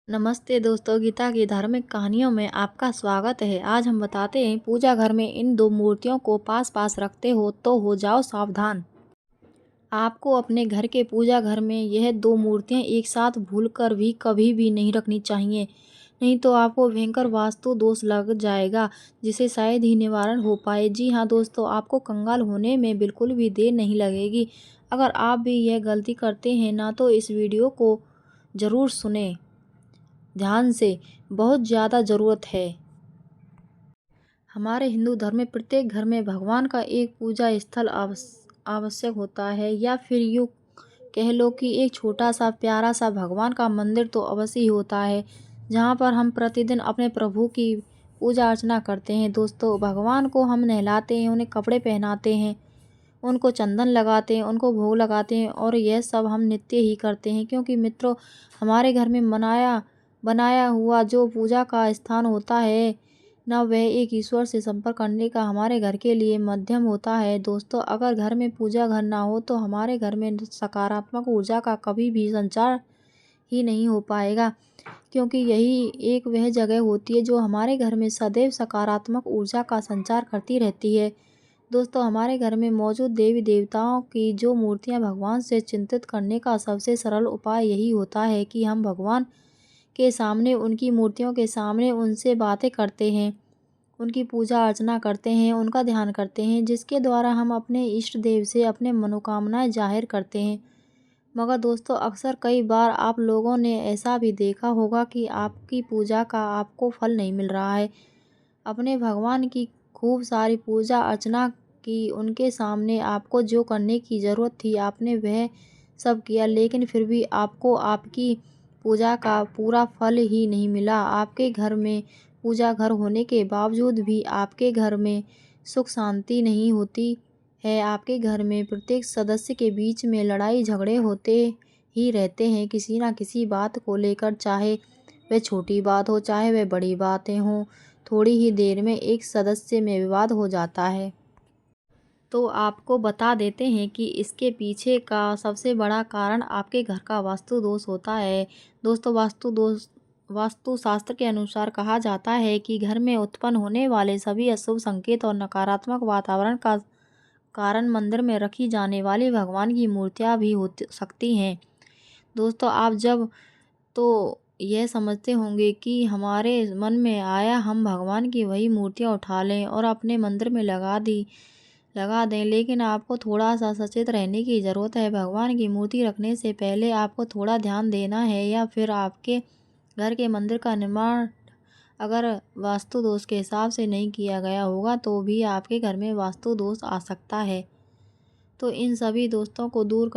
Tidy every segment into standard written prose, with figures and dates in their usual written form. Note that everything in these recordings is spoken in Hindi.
नमस्ते दोस्तों, गीता की धार्मिक कहानियों में आपका स्वागत है। आज हम बताते हैं पूजा घर में इन दो मूर्तियों को पास पास रखते हो तो हो जाओ सावधान। आपको अपने घर के पूजा घर में यह दो मूर्तियां एक साथ भूलकर भी कभी भी नहीं रखनी चाहिए, नहीं तो आपको भयंकर वास्तु दोष लग जाएगा जिसे शायद ही निवारण हो पाए। जी हाँ दोस्तों, आपको कंगाल होने में बिल्कुल भी देर नहीं लगेगी। अगर आप भी यह गलती करते हैं ना तो इस वीडियो को ज़रूर सुने ध्यान से, बहुत ज़्यादा ज़रूरत है। हमारे हिंदू धर्म में प्रत्येक घर में भगवान का एक पूजा स्थल आवश्यक होता है, या फिर यूँ कह लो कि एक छोटा सा प्यारा सा भगवान का मंदिर तो अवश्य ही होता है, जहाँ पर हम प्रतिदिन अपने प्रभु की पूजा अर्चना करते हैं। दोस्तों, भगवान को हम नहलाते हैं, उन्हें कपड़े पहनाते हैं, उनको चंदन लगाते हैं, उनको भोग लगाते हैं, और यह सब हम नित्य ही करते हैं, क्योंकि मित्रों, हमारे घर में बनाया हुआ जो पूजा का स्थान होता है ना, वह एक ईश्वर से संपर्क करने का हमारे घर के लिए माध्यम होता है। दोस्तों, अगर घर में पूजा घर ना हो तो हमारे घर में सकारात्मक ऊर्जा का कभी भी संचार ही नहीं हो पाएगा, क्योंकि यही एक वह जगह होती है जो हमारे घर में सदैव सकारात्मक ऊर्जा का संचार करती रहती है। दोस्तों, हमारे घर में मौजूद देवी देवताओं की जो मूर्तियां भगवान से चिंतित करने का सबसे सरल उपाय यही होता है कि हम भगवान के सामने, उनकी मूर्तियों के सामने उनसे बातें करते हैं, उनकी पूजा अर्चना करते हैं, उनका ध्यान करते हैं, जिसके द्वारा हम अपने इष्ट देव से अपने मनोकामनाएं जाहिर करते हैं। मगर दोस्तों, अक्सर कई बार आप लोगों ने ऐसा भी देखा होगा कि आपकी पूजा का आपको फल नहीं मिल रहा है। अपने भगवान की खूब सारी पूजा अर्चना की, उनके सामने आपको जो करने की ज़रूरत थी आपने वह सब किया, लेकिन फिर भी आपको आपकी पूजा का पूरा फल ही नहीं मिला। आपके घर में पूजा घर होने के बावजूद भी आपके घर में सुख शांति नहीं होती है। आपके घर में प्रत्येक सदस्य के बीच में लड़ाई झगड़े होते ही रहते हैं, किसी ना किसी बात को लेकर, चाहे वह छोटी बात हो चाहे वह बड़ी बातें हों। थोड़ी ही देर में एक सदस्य में विवाद हो जाता है। तो आपको बता देते हैं कि इसके पीछे का सबसे बड़ा कारण आपके घर का वास्तु दोष होता है। दोस्तों, वास्तु शास्त्र के अनुसार कहा जाता है कि घर में उत्पन्न होने वाले सभी अशुभ संकेत और नकारात्मक वातावरण का कारण मंदिर में रखी जाने वाली भगवान की मूर्तियां भी हो सकती हैं। दोस्तों, आप जब तो यह समझते होंगे कि हमारे मन में आया हम भगवान की वही मूर्तियां उठा लें और अपने मंदिर में लगा दें, लेकिन आपको थोड़ा सा सचेत रहने की ज़रूरत है। भगवान की मूर्ति रखने से पहले आपको थोड़ा ध्यान देना है, या फिर आपके घर के मंदिर का निर्माण अगर वास्तु दोष के हिसाब से नहीं किया गया होगा तो भी आपके घर में वास्तु दोष आ सकता है। तो इन सभी दोषों को दूर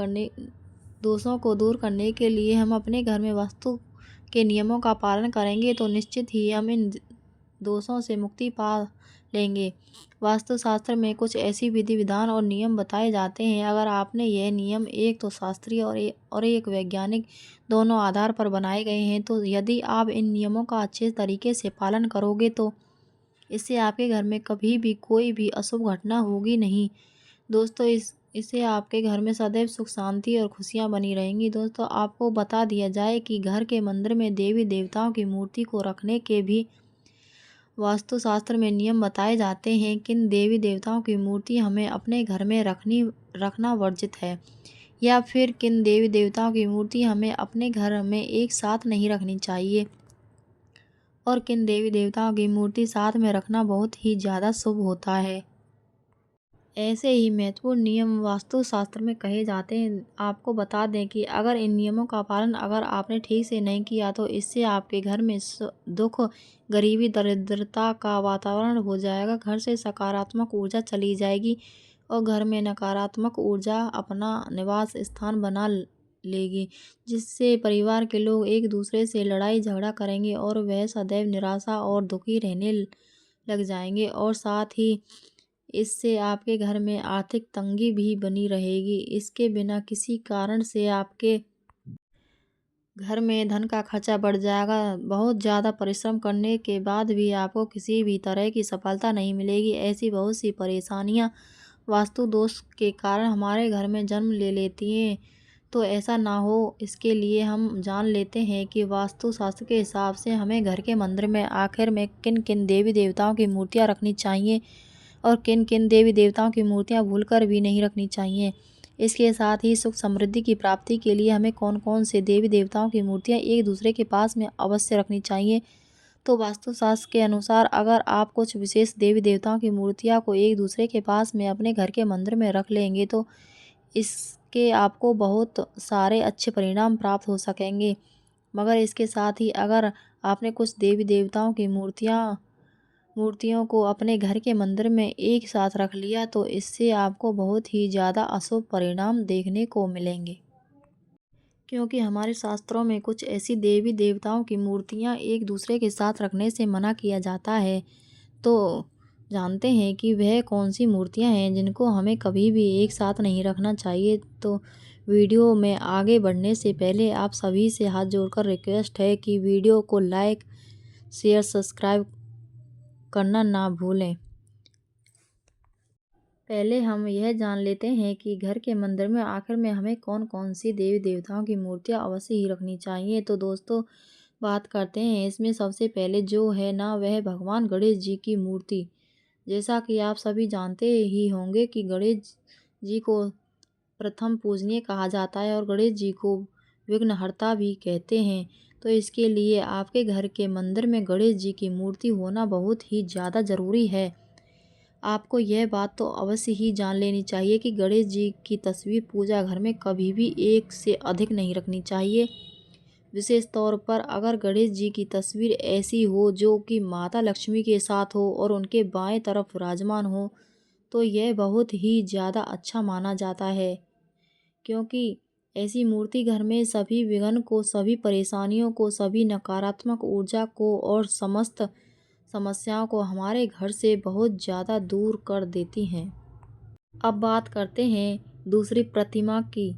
करने के लिए हम अपने घर में वास्तु के नियमों का पालन करेंगे तो निश्चित ही हम इन दोषों से मुक्ति पा लेंगे। वास्तुशास्त्र में कुछ ऐसी विधि विधान और नियम बताए जाते हैं। अगर आपने यह नियम एक तो शास्त्रीय और एक वैज्ञानिक दोनों आधार पर बनाए गए हैं, तो यदि आप इन नियमों का अच्छे तरीके से पालन करोगे तो इससे आपके घर में कभी भी कोई भी अशुभ घटना होगी नहीं। दोस्तों, इससे आपके घर में सदैव सुख शांति और खुशियां बनी रहेंगी। दोस्तों, आपको बता दिया जाए कि घर के मंदिर में देवी देवताओं की मूर्ति को रखने के भी वास्तुशास्त्र में नियम बताए जाते हैं। किन देवी देवताओं की मूर्ति हमें अपने घर में रखना वर्जित है, या फिर किन देवी देवताओं की मूर्ति हमें अपने घर में एक साथ नहीं रखनी चाहिए, और किन देवी देवताओं की मूर्ति साथ में रखना बहुत ही ज़्यादा शुभ होता है। ऐसे ही महत्वपूर्ण नियम वास्तुशास्त्र में कहे जाते हैं। आपको बता दें कि अगर इन नियमों का पालन अगर आपने ठीक से नहीं किया तो इससे आपके घर में दुख, गरीबी, दरिद्रता का वातावरण हो जाएगा। घर से सकारात्मक ऊर्जा चली जाएगी और घर में नकारात्मक ऊर्जा अपना निवास स्थान बना लेगी, जिससे परिवार के लोग एक दूसरे से लड़ाई झगड़ा करेंगे और वह सदैव निराशा और दुखी रहने लग जाएंगे। और साथ ही इससे आपके घर में आर्थिक तंगी भी बनी रहेगी। इसके बिना किसी कारण से आपके घर में धन का खर्चा बढ़ जाएगा। बहुत ज़्यादा परिश्रम करने के बाद भी आपको किसी भी तरह की सफलता नहीं मिलेगी। ऐसी बहुत सी परेशानियां वास्तु दोष के कारण हमारे घर में जन्म ले लेती हैं। तो ऐसा ना हो, इसके लिए हम जान लेते हैं कि वास्तुशास्त्र के हिसाब से हमें घर के मंदिर में आखिर में किन किन देवी देवताओं की मूर्तियाँ रखनी चाहिए और किन किन देवी देवताओं की मूर्तियाँ भूलकर भी नहीं रखनी चाहिए। इसके साथ ही सुख समृद्धि की प्राप्ति के लिए हमें कौन कौन से देवी देवताओं की मूर्तियाँ एक दूसरे के पास में अवश्य रखनी चाहिए। तो वास्तुशास्त्र के अनुसार अगर आप कुछ विशेष देवी देवताओं की मूर्तियाँ को एक दूसरे के पास में अपने घर के मंदिर में रख लेंगे तो इसके आपको बहुत सारे अच्छे परिणाम प्राप्त हो सकेंगे। मगर इसके साथ ही अगर आपने कुछ देवी देवताओं की मूर्तियों को अपने घर के मंदिर में एक साथ रख लिया तो इससे आपको बहुत ही ज़्यादा अशुभ परिणाम देखने को मिलेंगे। क्योंकि हमारे शास्त्रों में कुछ ऐसी देवी देवताओं की मूर्तियाँ एक दूसरे के साथ रखने से मना किया जाता है। तो जानते हैं कि वह कौन सी मूर्तियाँ हैं जिनको हमें कभी भी एक साथ नहीं रखना चाहिए। तो वीडियो में आगे बढ़ने से पहले आप सभी से हाथ जोड़कर रिक्वेस्ट है कि वीडियो को लाइक, शेयर, सब्सक्राइब करना ना भूलें। पहले हम यह जान लेते हैं कि घर के मंदिर में आखिर में हमें कौन कौन सी देवी देवताओं की मूर्तियाँ अवश्य ही रखनी चाहिए। तो दोस्तों बात करते हैं इसमें सबसे पहले जो है ना वह भगवान गणेश जी की मूर्ति। जैसा कि आप सभी जानते ही होंगे कि गणेश जी को प्रथम पूजनीय कहा जाता है और गणेश जी को विघ्नहर्ता भी कहते हैं। तो इसके लिए आपके घर के मंदिर में गणेश जी की मूर्ति होना बहुत ही ज़्यादा ज़रूरी है। आपको यह बात तो अवश्य ही जान लेनी चाहिए कि गणेश जी की तस्वीर पूजा घर में कभी भी एक से अधिक नहीं रखनी चाहिए। विशेष तौर पर अगर गणेश जी की तस्वीर ऐसी हो जो कि माता लक्ष्मी के साथ हो और उनके बाएं तरफ विराजमान हो तो यह बहुत ही ज़्यादा अच्छा माना जाता है। क्योंकि ऐसी मूर्ति घर में सभी विघ्न को, सभी परेशानियों को, सभी नकारात्मक ऊर्जा को और समस्त समस्याओं को हमारे घर से बहुत ज़्यादा दूर कर देती हैं। अब बात करते हैं दूसरी प्रतिमा की।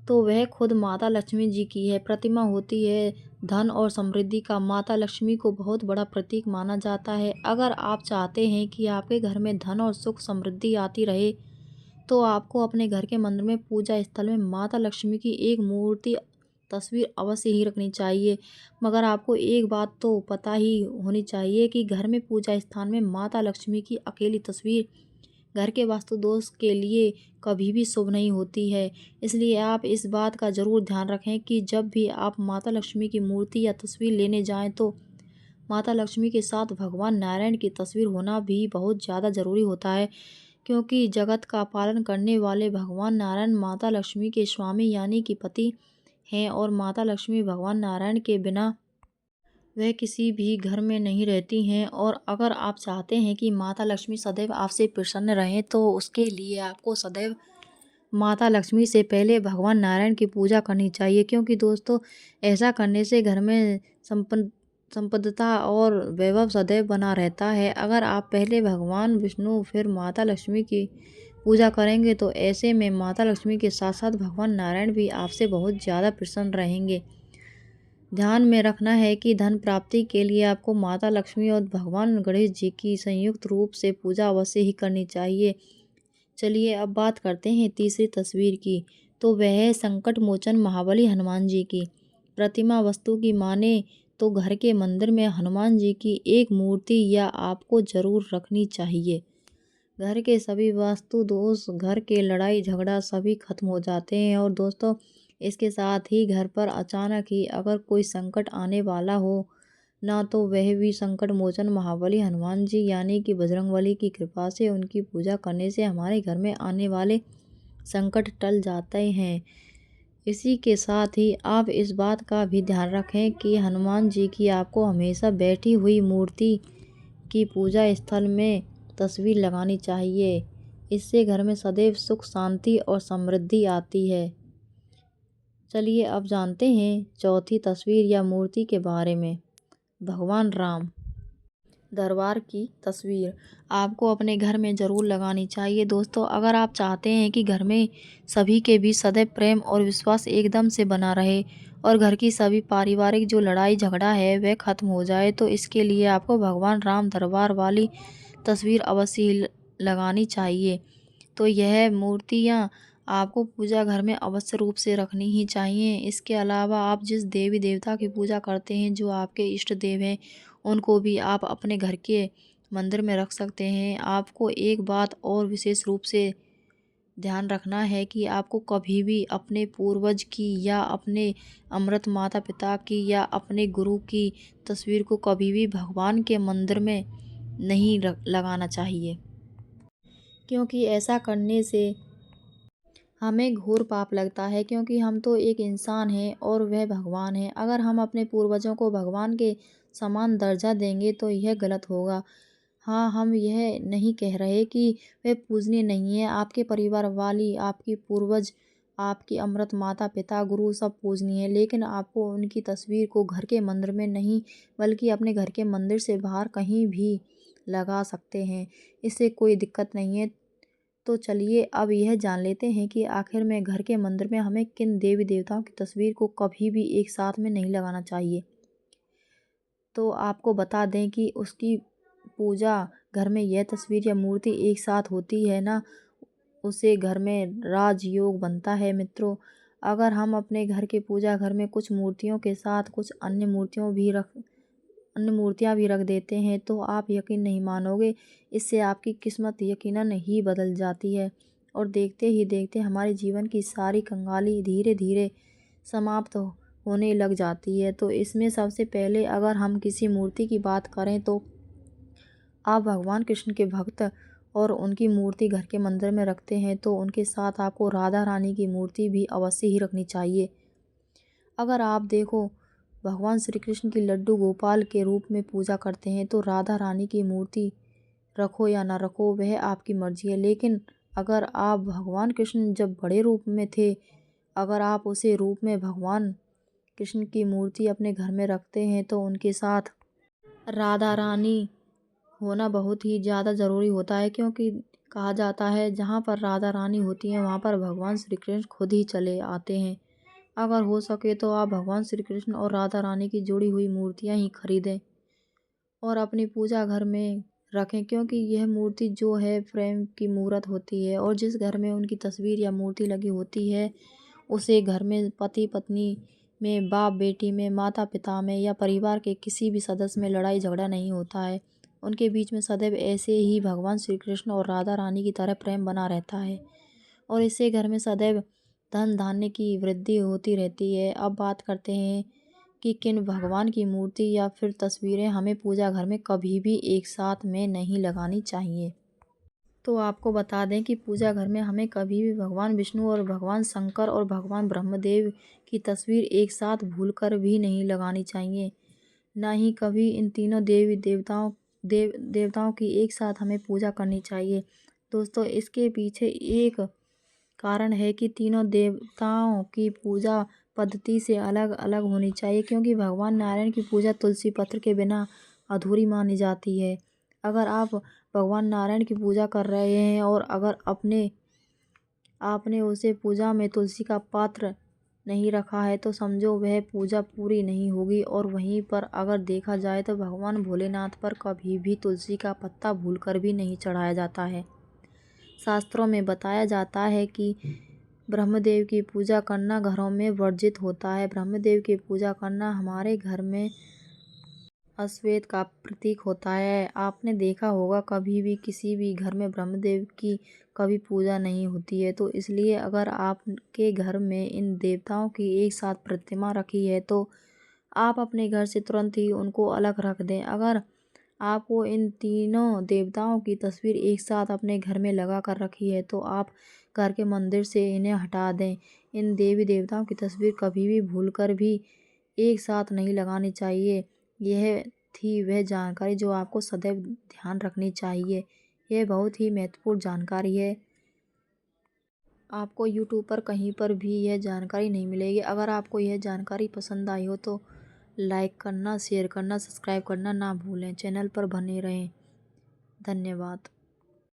तो वह खुद माता लक्ष्मी जी की है। प्रतिमा होती है धन और समृद्धि का। माता लक्ष्मी को बहुत बड़ा प्रतीक माना जाता है। अगर आप चाहते हैं कि आपके घर में धन और सुख समृद्धि आती रहे तो आपको अपने घर के मंदिर में पूजा स्थल में माता लक्ष्मी की एक मूर्ति तस्वीर अवश्य ही रखनी चाहिए। मगर आपको एक बात तो पता ही होनी चाहिए कि घर में पूजा स्थान में माता लक्ष्मी की अकेली तस्वीर घर के वास्तु दोष के लिए कभी भी शुभ नहीं होती है। इसलिए आप इस बात का ज़रूर ध्यान रखें कि जब भी आप माता लक्ष्मी की मूर्ति या तस्वीर लेने जाएं तो माता लक्ष्मी के साथ भगवान नारायण की तस्वीर होना भी बहुत ज़्यादा ज़रूरी होता है। क्योंकि जगत का पालन करने वाले भगवान नारायण माता लक्ष्मी के स्वामी यानी कि पति हैं और माता लक्ष्मी भगवान नारायण के बिना वह किसी भी घर में नहीं रहती हैं। और अगर आप चाहते हैं कि माता लक्ष्मी सदैव आपसे प्रसन्न रहें तो उसके लिए आपको सदैव माता लक्ष्मी से पहले भगवान नारायण की पूजा करनी चाहिए। क्योंकि दोस्तों ऐसा करने से घर में संपन्नता और वैभव सदैव बना रहता है। अगर आप पहले भगवान विष्णु फिर माता लक्ष्मी की पूजा करेंगे तो ऐसे में माता लक्ष्मी के साथ साथ भगवान नारायण भी आपसे बहुत ज़्यादा प्रसन्न रहेंगे। ध्यान में रखना है कि धन प्राप्ति के लिए आपको माता लक्ष्मी और भगवान गणेश जी की संयुक्त रूप से पूजा अवश्य ही करनी चाहिए। चलिए अब बात करते हैं तीसरी तस्वीर की। तो वह है संकट मोचन महाबली हनुमान जी की प्रतिमा। वस्तु की माने तो घर के मंदिर में हनुमान जी की एक मूर्ति या आपको ज़रूर रखनी चाहिए। घर के सभी वास्तु दोष, घर के लड़ाई झगड़ा सभी खत्म हो जाते हैं। और दोस्तों इसके साथ ही घर पर अचानक ही अगर कोई संकट आने वाला हो ना तो वह भी संकट मोचन महाबली हनुमान जी यानी कि बजरंगबली की कृपा से उनकी पूजा करने से हमारे घर में आने वाले संकट टल जाते हैं। इसी के साथ ही आप इस बात का भी ध्यान रखें कि हनुमान जी की आपको हमेशा बैठी हुई मूर्ति की पूजा स्थल में तस्वीर लगानी चाहिए। इससे घर में सदैव सुख शांति और समृद्धि आती है। चलिए अब जानते हैं चौथी तस्वीर या मूर्ति के बारे में। भगवान राम दरबार की तस्वीर आपको अपने घर में ज़रूर लगानी चाहिए। दोस्तों अगर आप चाहते हैं कि घर में सभी के बीच सदैव प्रेम और विश्वास एकदम से बना रहे और घर की सभी पारिवारिक जो लड़ाई झगड़ा है वह ख़त्म हो जाए तो इसके लिए आपको भगवान राम दरबार वाली तस्वीर अवश्य ही लगानी चाहिए। तो यह मूर्तियाँ आपको पूजा घर में अवश्य रूप से रखनी ही चाहिए। इसके अलावा आप जिस देवी देवता की पूजा करते हैं, जो आपके इष्ट देव हैं, उनको भी आप अपने घर के मंदिर में रख सकते हैं। आपको एक बात और विशेष रूप से ध्यान रखना है कि आपको कभी भी अपने पूर्वज की या अपने अमृत माता पिता की या अपने गुरु की तस्वीर को कभी भी भगवान के मंदिर में नहीं लगाना चाहिए, क्योंकि ऐसा करने से हमें घोर पाप लगता है, क्योंकि हम तो एक इंसान हैं और वह भगवान है। अगर हम अपने पूर्वजों को भगवान के समान दर्जा देंगे तो यह गलत होगा। हाँ, हम यह नहीं कह रहे कि वे पूजनीय नहीं है। आपके परिवार वाली, आपकी पूर्वज, आपकी अमृत माता पिता, गुरु सब पूजनीय है, लेकिन आपको उनकी तस्वीर को घर के मंदिर में नहीं, बल्कि अपने घर के मंदिर से बाहर कहीं भी लगा सकते हैं। इससे कोई दिक्कत नहीं है। तो चलिए अब यह जान लेते हैं कि आखिर में घर के मंदिर में हमें किन देवी देवताओं की तस्वीर को कभी भी एक साथ में नहीं लगाना चाहिए। तो आपको बता दें कि उसकी पूजा घर में यह तस्वीर या मूर्ति एक साथ होती है ना, उसे घर में राजयोग बनता है मित्रों। अगर हम अपने घर के पूजा घर में कुछ मूर्तियों के साथ कुछ अन्य मूर्तियाँ भी रख देते हैं तो आप यकीन नहीं मानोगे, इससे आपकी किस्मत यकीनन ही बदल जाती है और देखते ही देखते हमारे जीवन की सारी कंगाली धीरे धीरे समाप्त होने लग जाती है। तो इसमें सबसे पहले अगर हम किसी मूर्ति की बात करें तो आप भगवान कृष्ण के भक्त और उनकी मूर्ति घर के मंदिर में रखते हैं तो उनके साथ आपको राधा रानी की मूर्ति भी अवश्य ही रखनी चाहिए। अगर आप देखो, भगवान श्री कृष्ण की लड्डू गोपाल के रूप में पूजा करते हैं तो राधा रानी की मूर्ति रखो या ना रखो वह आपकी मर्जी है, लेकिन अगर आप भगवान कृष्ण जब बड़े रूप में थे, अगर आप उसे रूप में भगवान कृष्ण की मूर्ति अपने घर में रखते हैं तो उनके साथ राधा रानी होना बहुत ही ज़्यादा ज़रूरी होता है, क्योंकि कहा जाता है जहाँ पर राधा रानी होती हैं वहाँ पर भगवान श्री कृष्ण खुद ही चले आते हैं। अगर हो सके तो आप भगवान श्री कृष्ण और राधा रानी की जुड़ी हुई मूर्तियाँ ही खरीदें और अपनी पूजा घर में रखें, क्योंकि यह मूर्ति जो है प्रेम की मूर्त होती है और जिस घर में उनकी तस्वीर या मूर्ति लगी होती है उसे घर में पति पत्नी में, बाप बेटी में, माता पिता में या परिवार के किसी भी सदस्य में लड़ाई झगड़ा नहीं होता है। उनके बीच में सदैव ऐसे ही भगवान श्री कृष्ण और राधा रानी की तरह प्रेम बना रहता है और इससे घर में सदैव धन धान्य की वृद्धि होती रहती है। अब बात करते हैं कि किन भगवान की मूर्ति या फिर तस्वीरें हमें पूजा घर में कभी भी एक साथ में नहीं लगानी चाहिए। तो आपको बता दें कि पूजा घर में हमें कभी भी भगवान विष्णु और भगवान शंकर और भगवान ब्रह्मदेव की तस्वीर एक साथ भूलकर भी नहीं लगानी चाहिए। ना ही कभी इन तीनों देवताओं की एक साथ हमें पूजा करनी चाहिए। दोस्तों, इसके पीछे एक कारण है कि तीनों देवताओं की पूजा पद्धति से अलग अलग होनी चाहिए, क्योंकि भगवान नारायण की पूजा तुलसी पत्र के बिना अधूरी मानी जाती है। अगर आप भगवान नारायण की पूजा कर रहे हैं और अगर आपने उसे पूजा में तुलसी का पात्र नहीं रखा है तो समझो वह पूजा पूरी नहीं होगी। और वहीं पर अगर देखा जाए तो भगवान भोलेनाथ पर कभी भी तुलसी का पत्ता भूलकर भी नहीं चढ़ाया जाता है। शास्त्रों में बताया जाता है कि ब्रह्मदेव की पूजा करना घरों में वर्जित होता है। ब्रह्मदेव की पूजा करना हमारे घर में अश्वेत का प्रतीक होता है। आपने देखा होगा कभी भी किसी भी घर में ब्रह्मदेव की कभी पूजा नहीं होती है। तो इसलिए अगर आपके घर में इन देवताओं की एक साथ प्रतिमा रखी है तो आप अपने घर से तुरंत ही उनको अलग रख दें। अगर आपको इन तीनों देवताओं की तस्वीर एक साथ अपने घर में लगा कर रखी है तो आप घर के मंदिर से इन्हें हटा दें। इन देवी देवताओं की तस्वीर कभी भी भूलकर भी एक साथ नहीं लगानी चाहिए। यह थी वह जानकारी जो आपको सदैव ध्यान रखनी चाहिए। यह बहुत ही महत्वपूर्ण जानकारी है। आपको यूट्यूब पर कहीं पर भी यह जानकारी नहीं मिलेगी। अगर आपको यह जानकारी पसंद आई हो तो लाइक करना, शेयर करना, सब्सक्राइब करना ना भूलें। चैनल पर बने रहें। धन्यवाद।